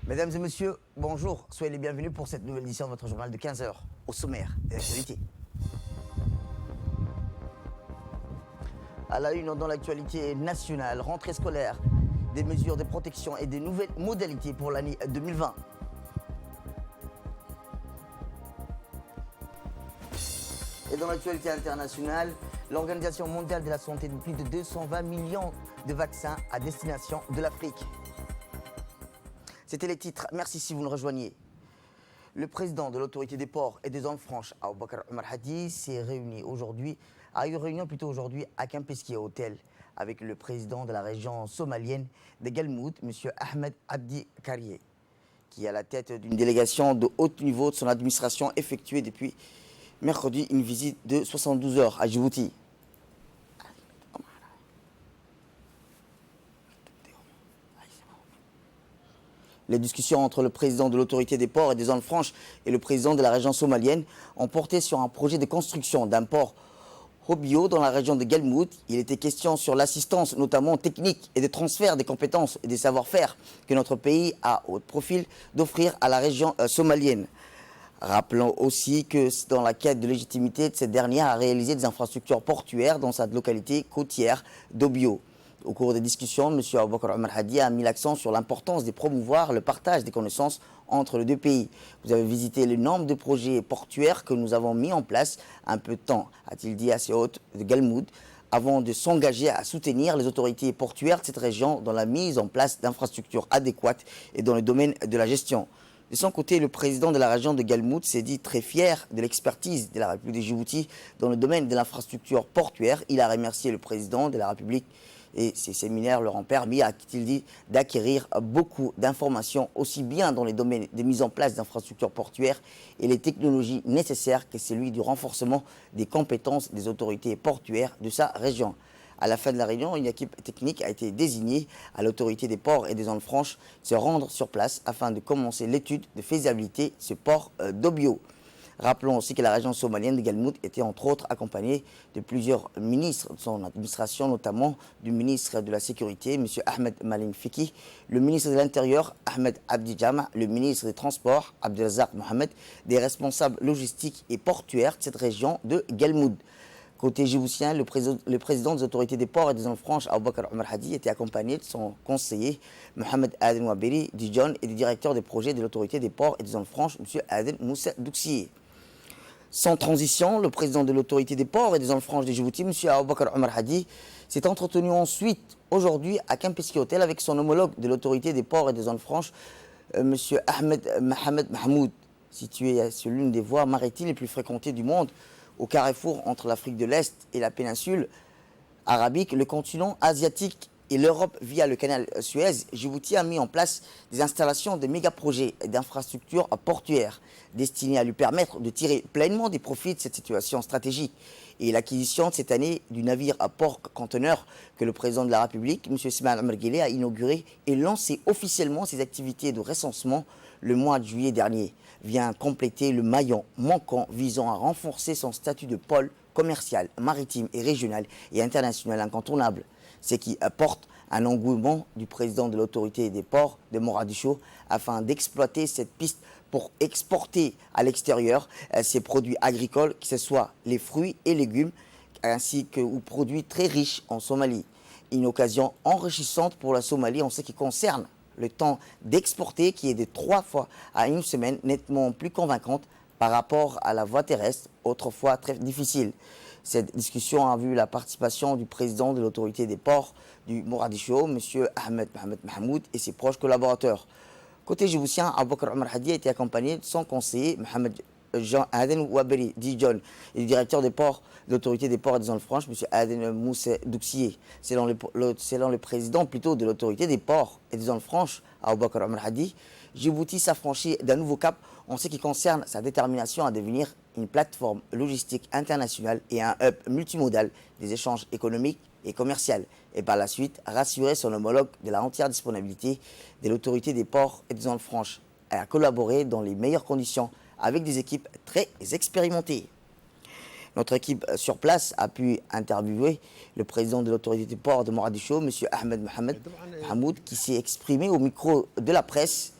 Mesdames et messieurs, bonjour, soyez les bienvenus pour cette nouvelle édition de votre journal de 15h, au sommaire de l'actualité. À la une dans l'actualité nationale, rentrée scolaire, des mesures de protection et des nouvelles modalités pour l'année 2020. Et dans l'actualité internationale, l'Organisation mondiale de la santé donne plus de 220 millions de vaccins à destination de l'Afrique. C'était les titres. Merci si vous nous rejoignez. Le président de l'autorité des ports et des zones franches, Aboubakar Omar Hadi, a eu réunion aujourd'hui à Kempinski Hotel avec le président de la région somalienne de Galmoud, M. Ahmed Abdi Karié, qui est à la tête d'une délégation de haut niveau de son administration effectuée depuis mercredi une visite de 72 heures à Djibouti. Les discussions entre le président de l'autorité des ports et des zones franches et le président de la région somalienne ont porté sur un projet de construction d'un port Hobio dans la région de Galmoud. Il était question sur l'assistance notamment technique et des transferts des compétences et des savoir-faire que notre pays a au profil d'offrir à la région somalienne. Rappelons aussi que dans la quête de légitimité de cette dernière a réalisé des infrastructures portuaires dans sa localité côtière d'Hobio. Au cours des discussions, M. Aboubakar Omar Hadi a mis l'accent sur l'importance de promouvoir le partage des connaissances entre les deux pays. Vous avez visité le nombre de projets portuaires que nous avons mis en place un peu de temps, a-t-il dit à ses hôtes de Galmoud, avant de s'engager à soutenir les autorités portuaires de cette région dans la mise en place d'infrastructures adéquates et dans le domaine de la gestion. De son côté, le président de la région de Galmoud s'est dit très fier de l'expertise de la République de Djibouti dans le domaine de l'infrastructure portuaire. Il a remercié le président de la République et ces séminaires leur ont permis, a-t-il dit, d'acquérir beaucoup d'informations aussi bien dans les domaines de mise en place d'infrastructures portuaires et les technologies nécessaires que celui du renforcement des compétences des autorités portuaires de sa région. À la fin de la réunion, une équipe technique a été désignée à l'autorité des ports et des zones franches de se rendre sur place afin de commencer l'étude de faisabilité de ce port d'Hobio. Rappelons aussi que la région somalienne de Galmoud était entre autres accompagnée de plusieurs ministres de son administration, notamment du ministre de la Sécurité, M. Ahmed Malin Fiki, le ministre de l'Intérieur, Ahmed Abdi Jama, le ministre des Transports, Abdelazak Mohamed, des responsables logistiques et portuaires de cette région de Galmoud. Côté djiboutien, le président des autorités des ports et des zones franches, Aboubakar Omar Hadi, était accompagné de son conseiller, Mohamed Aden Waberi Dijon, et du directeur des projets de l'autorité des ports et des zones franches, M. Aden Moussa Douxier. Sans transition, le président de l'autorité des ports et des zones franches de Djibouti, M. Aboubakar Omar Hadi, s'est entretenu ensuite aujourd'hui à Kempinski Hotel avec son homologue de l'autorité des ports et des zones franches, M. Ahmed Mohamed Mahmoud, situé sur l'une des voies maritimes les plus fréquentées du monde, au carrefour entre l'Afrique de l'Est et la péninsule arabique, le continent asiatique et l'Europe via le canal Suez. Djibouti a mis en place des installations de méga-projets d'infrastructures portuaires destinés à lui permettre de tirer pleinement des profits de cette situation stratégique. Et l'acquisition de cette année du navire à port-conteneur que le président de la République, M. Ismaël Omar Guelleh, a inauguré et lancé officiellement ses activités de recensement le mois de juillet dernier, vient compléter le maillon manquant visant à renforcer son statut de pôle commercial, maritime et régional et international incontournable. Ce qui apporte un engouement du président de l'autorité des ports de Mogadiscio afin d'exploiter cette piste pour exporter à l'extérieur ces produits agricoles, que ce soit les fruits et légumes, ainsi que ou produits très riches en Somalie. Une occasion enrichissante pour la Somalie en ce qui concerne le temps d'exporter, qui est de 3 fois à une semaine, nettement plus convaincante par rapport à la voie terrestre, autrefois très difficile. Cette discussion a vu la participation du président de l'autorité des ports du Mogadiscio, M. Ahmed Mohamed Mahmoud, et ses proches collaborateurs. Côté djiboutien, Aboubakar Omar Hadi a été accompagné de son conseiller, Mohamed Aden Waberi Dijon, et du directeur des ports, de l'autorité des ports et des zones franches, M. Aden Moussa Douxier. Selon le président plutôt de l'autorité des ports et des zones franches, Aboubakar Omar Hadi, Djibouti s'affranchit d'un nouveau cap en ce qui concerne sa détermination à devenir une plateforme logistique internationale et un hub multimodal des échanges économiques et commerciaux, et par la suite rassurer son homologue de la entière disponibilité de l'autorité des ports et des zones franches à collaborer dans les meilleures conditions avec des équipes très expérimentées. Notre équipe sur place a pu interviewer le président de l'autorité des ports de Mogadiscio, M. Ahmed Mohamed Mahmoud, qui s'est exprimé au micro de la presse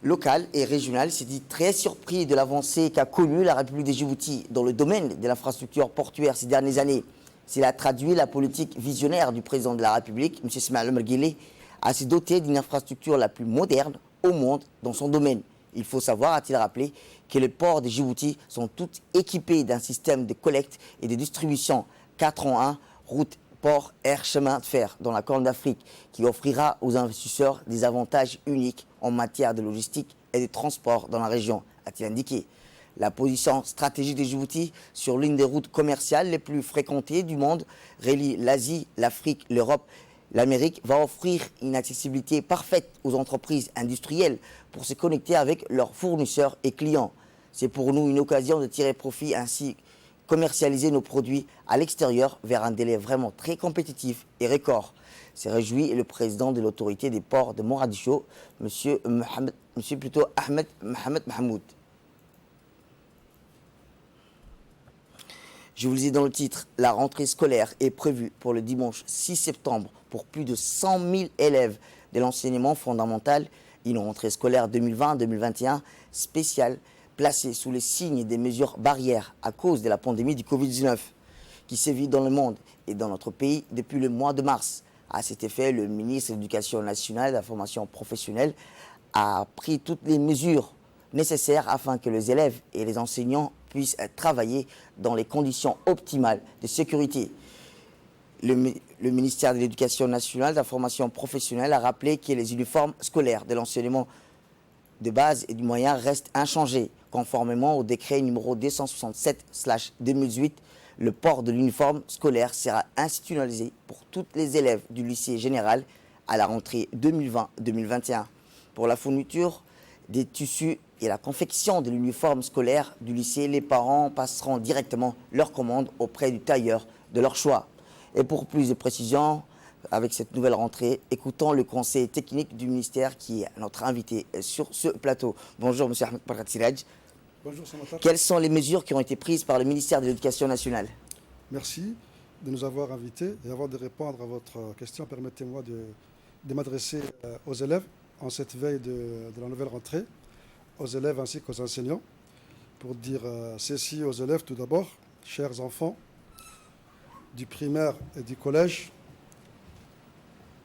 local et régional s'est dit très surpris de l'avancée qu'a connue la République de Djibouti dans le domaine de l'infrastructure portuaire ces dernières années. Cela traduit la politique visionnaire du président de la République, M. Ismaël Omar Guelleh, à se doter d'une infrastructure la plus moderne au monde dans son domaine. Il faut savoir, a-t-il rappelé, que les ports de Djibouti sont tous équipés d'un système de collecte et de distribution 4 en 1, route, port, air, chemin de fer dans la Corne d'Afrique, qui offrira aux investisseurs des avantages uniques en matière de logistique et de transport dans la région, a-t-il indiqué. La position stratégique de Djibouti sur l'une des routes commerciales les plus fréquentées du monde relie l'Asie, l'Afrique, l'Europe, l'Amérique va offrir une accessibilité parfaite aux entreprises industrielles pour se connecter avec leurs fournisseurs et clients. C'est pour nous une occasion de tirer profit ainsi commercialiser nos produits à l'extérieur vers un délai vraiment très compétitif et record. C'est réjoui le président de l'autorité des ports de Mogadiscio, Ahmed Mohamed Mahmoud. Je vous le dis dans le titre, la rentrée scolaire est prévue pour le dimanche 6 septembre pour plus de 100 000 élèves de l'enseignement fondamental. Une rentrée scolaire 2020-2021 spéciale placée sous les signes des mesures barrières à cause de la pandémie du Covid-19 qui sévit dans le monde et dans notre pays depuis le mois de mars. À cet effet, le ministre de l'Éducation nationale et de la formation professionnelle a pris toutes les mesures nécessaires afin que les élèves et les enseignants puissent travailler dans les conditions optimales de sécurité. Le ministère de l'Éducation nationale et de la formation professionnelle a rappelé que les uniformes scolaires de l'enseignement de base et du moyen restent inchangés. Conformément au décret numéro 267/2018, le port de l'uniforme scolaire sera institutionnalisé pour tous les élèves du lycée général à la rentrée 2020-2021. Pour la fourniture des tissus et la confection de l'uniforme scolaire du lycée, les parents passeront directement leur commande auprès du tailleur de leur choix. Et pour plus de précisions, avec cette nouvelle rentrée, écoutons le conseil technique du ministère qui est notre invité sur ce plateau. Bonjour M. Ahmed Barkat Siraj. Bonjour Samatar. Quelles sont les mesures qui ont été prises par le ministère de l'Éducation nationale? Merci de nous avoir invités et avant de répondre à votre question, permettez-moi de m'adresser aux élèves en cette veille de la nouvelle rentrée, aux élèves ainsi qu'aux enseignants, pour dire ceci aux élèves tout d'abord, chers enfants du primaire et du collège,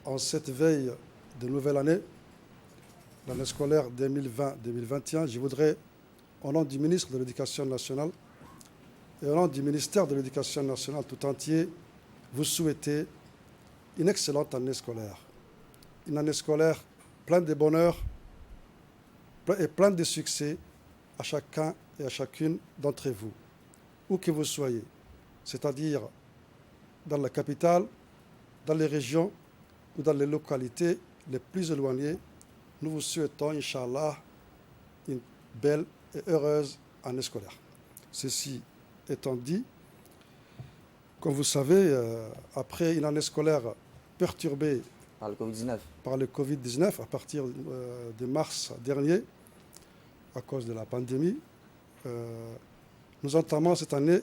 en cette veille de nouvelle année, l'année scolaire 2020-2021, je voudrais, au nom du ministre de l'Éducation nationale et au nom du ministère de l'Éducation nationale tout entier, vous souhaiter une excellente année scolaire. Une année scolaire pleine de bonheur et pleine de succès à chacun et à chacune d'entre vous, où que vous soyez, c'est-à-dire dans la capitale, dans les régions ou dans les localités les plus éloignées. Nous vous souhaitons, Inch'Allah, une belle et heureuse année scolaire. Ceci étant dit, comme vous savez, après une année scolaire perturbée Par le Covid-19 à partir de mars dernier, à cause de la pandémie, nous entamons cette année,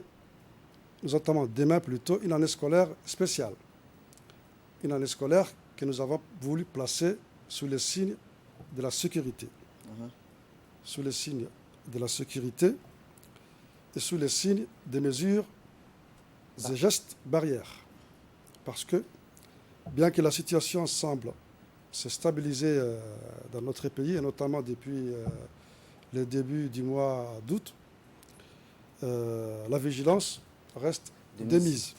nous entamons demain plutôt une année scolaire spéciale. Une année scolaire que nous avons voulu placer sous les signes de la sécurité. Sous les signes de la sécurité et sous les signes des mesures et gestes barrières. Parce que, bien que la situation semble se stabiliser dans notre pays, et notamment depuis le début du mois d'août, la vigilance reste démise,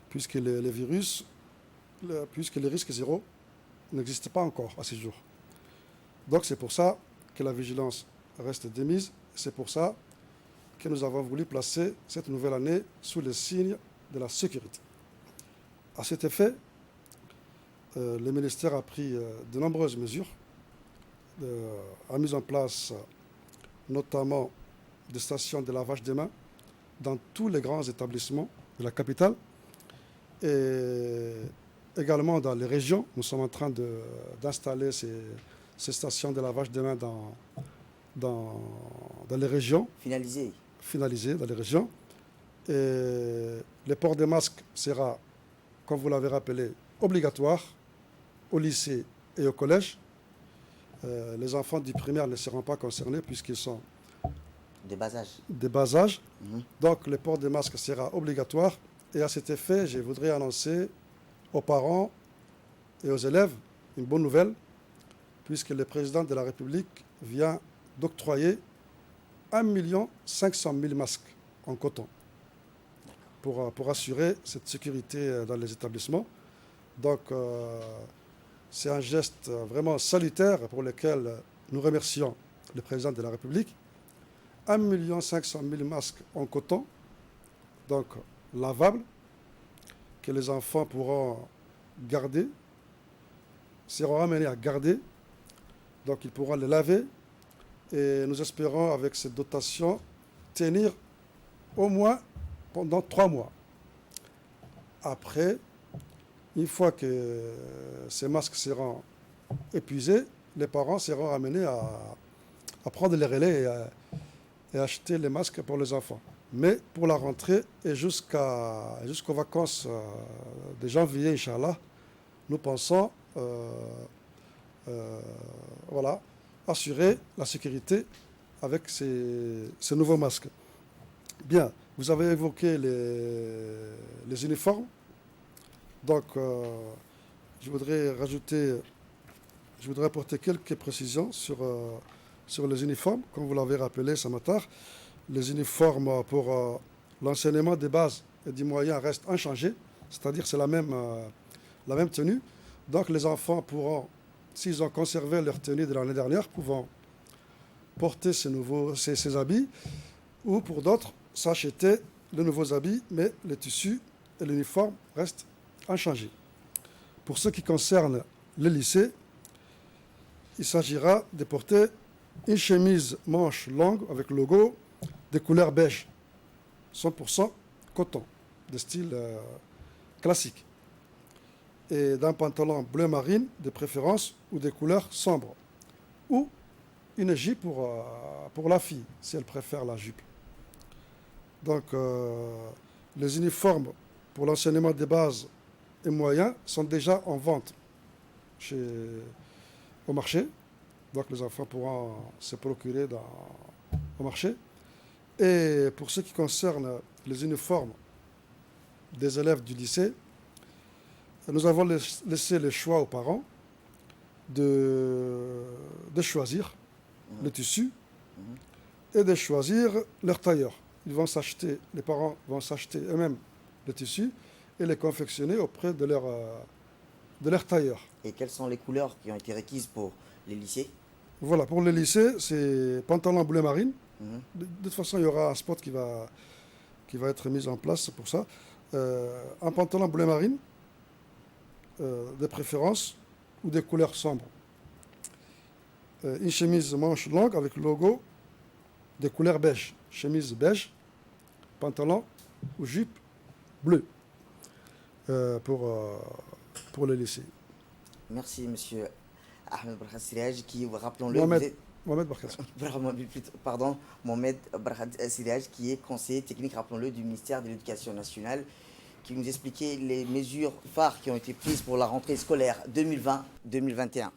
puisque les virus, puisque les risques zéro n'existent pas encore à ce jour. Donc c'est pour ça que la vigilance reste démise, c'est pour ça que nous avons voulu placer cette nouvelle année sous les signes de la sécurité. À cet effet, le ministère a pris de nombreuses mesures, a mis en place notamment des stations de lavage des mains dans tous les grands établissements de la capitale et également dans les régions. Nous sommes en train d'installer ces stations de lavage des mains dans les régions. Finalisées dans les régions. Et le port des masques sera, comme vous l'avez rappelé, obligatoire au lycée et au collège. Les enfants du primaire ne seront pas concernés puisqu'ils sont Des bas âges. de bas âge. Mhm. Donc le port des masques sera obligatoire. Et à cet effet, je voudrais annoncer aux parents et aux élèves une bonne nouvelle, puisque le président de la République vient d'octroyer 1,5 million de masques en coton pour assurer cette sécurité dans les établissements. Donc c'est un geste vraiment salutaire pour lequel nous remercions le président de la République. 1,5 million de masques en coton, donc lavables, que les enfants pourront garder, seront amenés à garder, donc ils pourront les laver. Et nous espérons, avec cette dotation, tenir au moins pendant 3 mois. Après, une fois que ces masques seront épuisés, les parents seront amenés à prendre les relais et acheter les masques pour les enfants. Mais pour la rentrée et jusqu'aux vacances de janvier, Inch'Allah, nous pensons voilà, assurer la sécurité avec ces nouveaux masques. Bien, vous avez évoqué les uniformes. Donc, je voudrais apporter quelques précisions sur les uniformes. Comme vous l'avez rappelé ce matin, les uniformes pour l'enseignement des bases et du moyen restent inchangés, c'est-à-dire c'est la même tenue. Donc les enfants pourront, s'ils ont conservé leur tenue de l'année dernière, pourront porter ces habits, ou pour d'autres, s'acheter de nouveaux habits, mais le tissu et l'uniforme restent inchangés. Pour ce qui concerne les lycées, il s'agira de porter une chemise manche longue avec le logo de couleur beige, 100% coton, de style classique, et d'un pantalon bleu marine de préférence ou des couleurs sombres, ou une jupe pour la fille, si elle préfère la jupe. Donc, les uniformes pour l'enseignement des bases et moyens sont déjà en vente au marché. Donc, les enfants pourront se procurer au marché. Et pour ce qui concerne les uniformes des élèves du lycée, nous avons laissé le choix aux parents de choisir le tissu et de choisir leur tailleur. Les parents vont s'acheter eux-mêmes le tissu et les confectionner auprès de leur tailleur. Et quelles sont les couleurs qui ont été requises pour les lycées? Voilà, pour les lycées, c'est pantalon bleu marine. Mhm. De toute façon, il y aura un spot qui va être mis en place pour ça. Un pantalon bleu marine, de préférence, ou des couleurs sombres. Une chemise manche longue avec le logo des couleurs beige. Chemise beige, pantalon ou jupe bleue pour le lycée. Merci, monsieur Ahmed Barkhat Siraj, qui, rappelons-le, Mohamed Barkas. Pardon, Mohamed Barkhat Siraj, qui est conseiller technique, rappelons-le, du ministère de l'Éducation nationale, qui nous expliquait les mesures phares qui ont été prises pour la rentrée scolaire 2020-2021.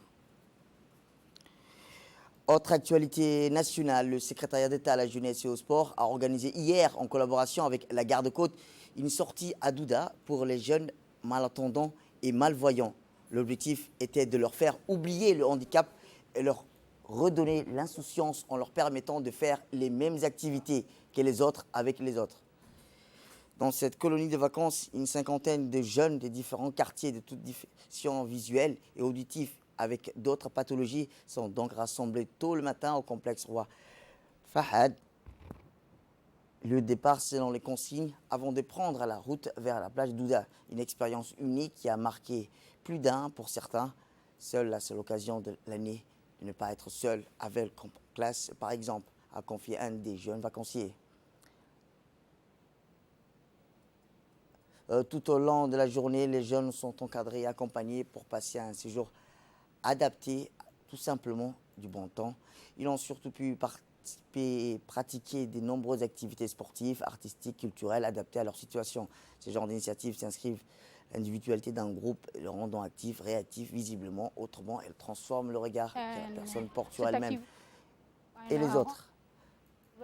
Autre actualité nationale, le secrétariat d'État à la jeunesse et au sport a organisé hier, en collaboration avec la Garde-Côte, une sortie à Douda pour les jeunes malentendants et malvoyants. L'objectif était de leur faire oublier le handicap et leur redonner l'insouciance en leur permettant de faire les mêmes activités que les autres avec les autres. Dans cette colonie de vacances, une cinquantaine de jeunes des différents quartiers de toutes déficiences visuelles et auditives avec d'autres pathologies sont donc rassemblés tôt le matin au complexe Roi Fahad. Le départ selon les consignes avant de prendre la route vers la plage d'Ouda. Une expérience unique qui a marqué plus d'un pour certains. Seule la seule occasion de l'année de ne pas être seul avec classe, par exemple, a confié un des jeunes vacanciers. Tout au long de la journée, les jeunes sont encadrés et accompagnés pour passer un séjour adapté, tout simplement du bon temps. Ils ont surtout pu participer et pratiquer de nombreuses activités sportives, artistiques, culturelles adaptées à leur situation. Ces genres d'initiatives s'inscrivent L'individualité d'un groupe le rendant actif, réactif, visiblement. Autrement, elle transforme le regard que la personne porte sur elle-même et les autres.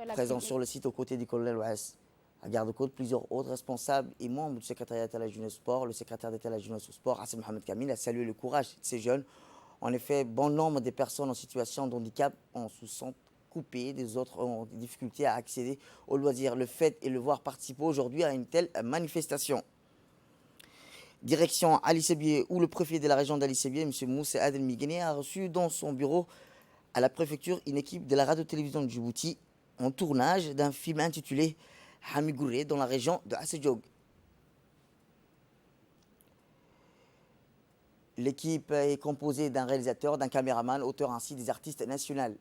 Présent sur le site aux côtés du colonel Ouass, à garde-côte, plusieurs autres responsables et membres du secrétariat d'État à la jeunesse sport, le secrétaire d'État à la jeunesse au sport, Hassan Mohamed Kamil, a salué le courage de ces jeunes. En effet, bon nombre des personnes en situation de handicap se sentent coupées, des autres ont des difficultés à accéder aux loisirs. Le fait est de le voir participer aujourd'hui à une telle manifestation. Direction Ali Sebié, où le préfet de la région d'Ali Sebié, M. Moussa Adel Miguené, a reçu dans son bureau à la préfecture une équipe de la radio-télévision de Djibouti en tournage d'un film intitulé Hamigouré dans la région de Assedjog. L'équipe est composée d'un réalisateur, d'un caméraman, auteur ainsi des artistes nationaux.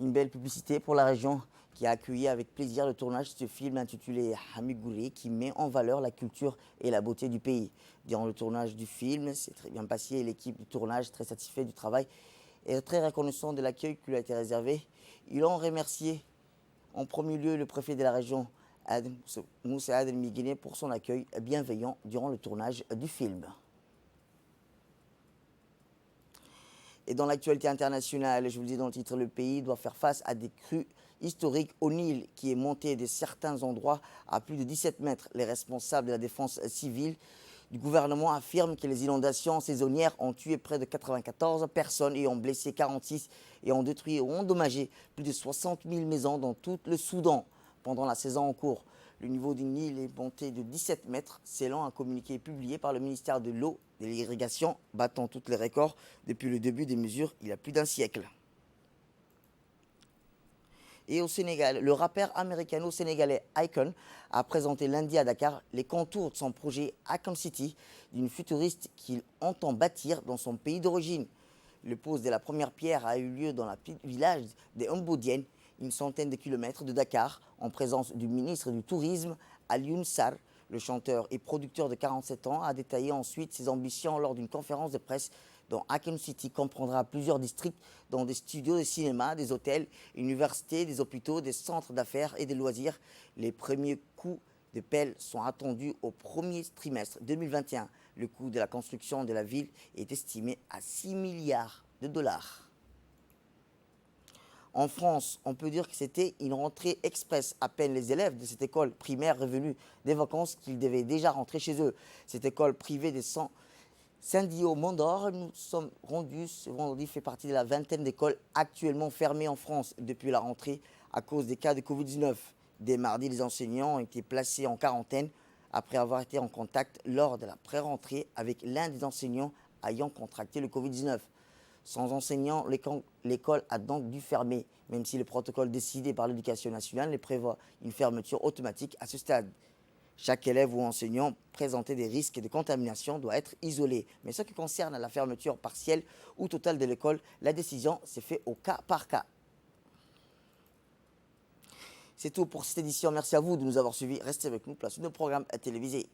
Une belle publicité pour la région qui a accueilli avec plaisir le tournage de ce film intitulé Hamigouré qui met en valeur la culture et la beauté du pays. Durant le tournage du film, c'est très bien passé et l'équipe du tournage, très satisfaite du travail et très reconnaissant de l'accueil qui lui a été réservé. Ils ont remercié en premier lieu le préfet de la région, Moussa Adel Miguené, pour son accueil bienveillant durant le tournage du film. Et dans l'actualité internationale, je vous le dis dans le titre, le pays doit faire face à des crues historiques au Nil qui est monté de certains endroits à plus de 17 mètres. Les responsables de la défense civile du gouvernement affirment que les inondations saisonnières ont tué près de 94 personnes et ont blessé 46 et ont détruit ou endommagé plus de 60 000 maisons dans tout le Soudan pendant la saison en cours. Le niveau du Nil est monté de 17 mètres, selon un communiqué publié par le ministère de l'Eau et de l'Irrigation, battant tous les records depuis le début des mesures il y a plus d'un siècle. Et au Sénégal, le rappeur américano-sénégalais Akon a présenté lundi à Dakar les contours de son projet Akon City, d'une futuriste qu'il entend bâtir dans son pays d'origine. Le pose de la première pierre a eu lieu dans le petit village des Mbodiène, une centaine de kilomètres de Dakar, en présence du ministre du Tourisme, Alioune Sarr. Le chanteur et producteur de 47 ans a détaillé ensuite ses ambitions lors d'une conférence de presse dont Akon City comprendra plusieurs districts, dont des studios de cinéma, des hôtels, universités, des hôpitaux, des centres d'affaires et des loisirs. Les premiers coups de pelle sont attendus au premier trimestre 2021. Le coût de la construction de la ville est estimé à 6 milliards de dollars. En France, on peut dire que c'était une rentrée express. À peine les élèves de cette école primaire revenus des vacances qu'ils devaient déjà rentrer chez eux. Cette école privée de Saint-Dié-au-Mont-d'Or, nous sommes rendus ce vendredi, fait partie de la vingtaine d'écoles actuellement fermées en France depuis la rentrée à cause des cas de Covid-19. Dès mardi, les enseignants ont été placés en quarantaine après avoir été en contact lors de la pré-rentrée avec l'un des enseignants ayant contracté le Covid-19. Sans enseignants, l'école a donc dû fermer, même si le protocole décidé par l'Éducation nationale prévoit une fermeture automatique à ce stade. Chaque élève ou enseignant présenté des risques de contamination doit être isolé. Mais ce qui concerne la fermeture partielle ou totale de l'école, la décision s'est faite au cas par cas. C'est tout pour cette édition. Merci à vous de nous avoir suivis. Restez avec nous, place de nos programmes télévisés.